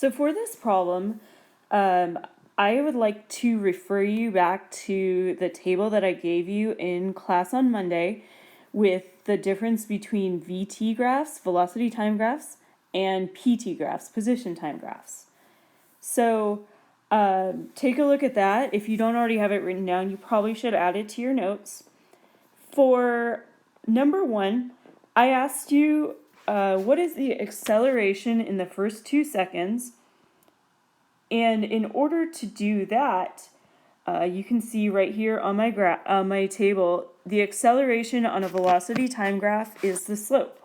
So for this problem, I would like to refer you back to the table that I gave you in class on Monday with the difference between VT graphs, velocity time graphs, and PT graphs, position time graphs. So take a look at that. If you don't already have it written down, you probably should add it to your notes. For number 1, I asked you what is the acceleration in the first 2 seconds? And in order to do that, you can see right here on my table, the acceleration on a velocity time graph is the slope.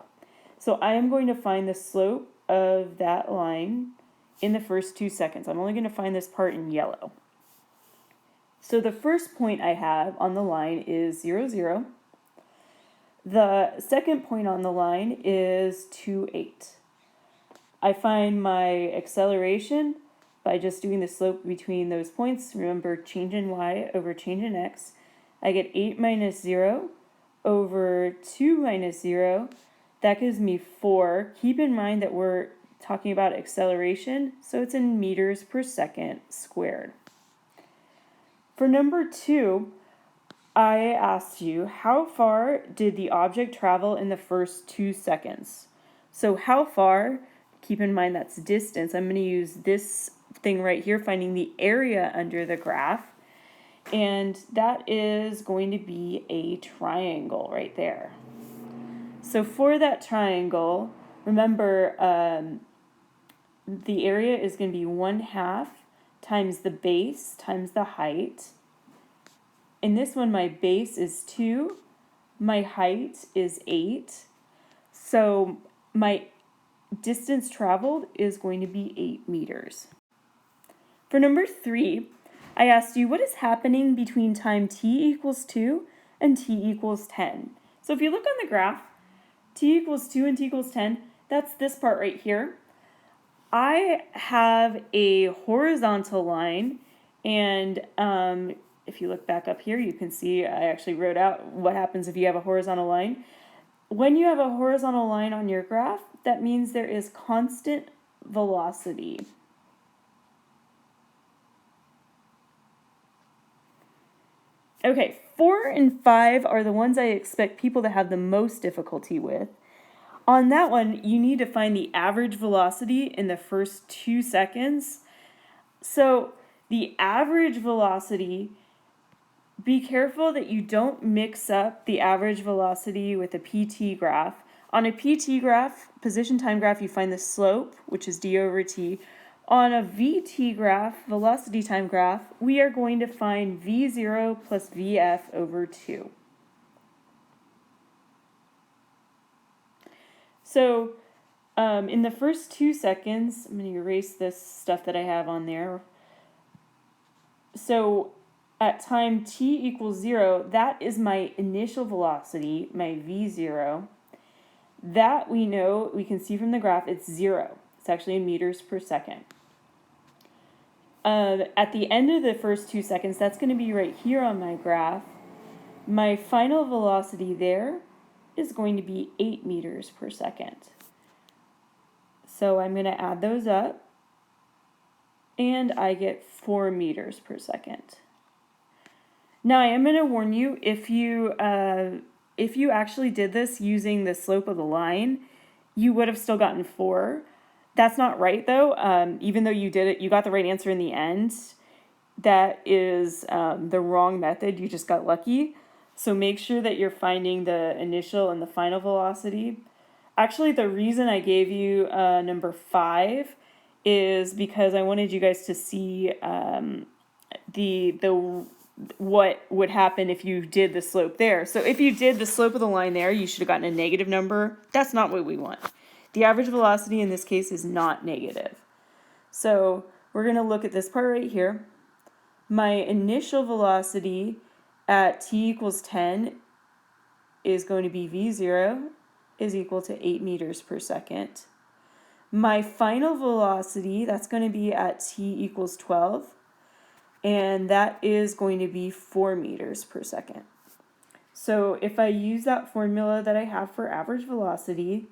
So I am going to find the slope of that line in the first 2 seconds. I'm only going to find this part in yellow. So the first point I have on the line is 0, 0. The second point on the line is 2, 8. I find my acceleration by just doing the slope between those points. Remember, change in y over change in x. I get 8 minus 0 over 2 minus 0. That gives me 4. Keep in mind that we're talking about acceleration, so it's in meters per second squared. For number 2, I asked you, how far did the object travel in the first 2 seconds? So how far, keep in mind that's distance. I'm going to use this thing right here, finding the area under the graph. And that is going to be a triangle right there. So for that triangle, remember the area is going to be 1/2 times the base times the height. In this one, my base is 2, my height is 8. So my distance traveled is going to be 8 meters. For number 3, I asked you what is happening between time t equals 2 and t equals 10. So if you look on the graph, t equals 2 and t equals 10, that's this part right here. I have a horizontal line, and if you look back up here, you can see I actually wrote out what happens if you have a horizontal line. When you have a horizontal line on your graph, that means there is constant velocity. Okay, 4 and 5 are the ones I expect people to have the most difficulty with. On that one, you need to find the average velocity in the first 2 seconds. So the average velocity, be careful that you don't mix up the average velocity with a PT graph. On a PT graph, position time graph, you find the slope, which is d over t. On a VT graph, velocity time graph, we are going to find V0 plus VF over 2. So in the first 2 seconds, I'm going to erase this stuff that I have on there. So at time t equals 0, that is my initial velocity, my V0. That we know, we can see from the graph, it's 0. It's actually in meters per second. At the end of the first 2 seconds, that's going to be right here on my graph. My final velocity there is going to be 8 meters per second. So I'm going to add those up, and I get 4 meters per second. Now I am going to warn you, if you actually did this using the slope of the line, you would have still gotten 4. That's not right though. Even though you did it, you got the right answer in the end. That is the wrong method. You just got lucky. So make sure that you're finding the initial and the final velocity. Actually, the reason I gave you number 5 is because I wanted you guys to see what would happen if you did the slope there. So if you did the slope of the line there, you should have gotten a negative number. That's not what we want. The average velocity in this case is not negative. So we're going to look at this part right here. My initial velocity at t equals 10 is going to be V0 is equal to 8 meters per second. My final velocity, that's going to be at t equals 12, and that is going to be 4 meters per second. So if I use that formula that I have for average velocity,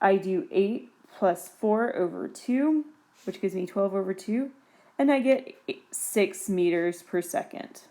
I do 8 plus 4 over 2. which gives me 12 over 2, and I get 6 meters per second.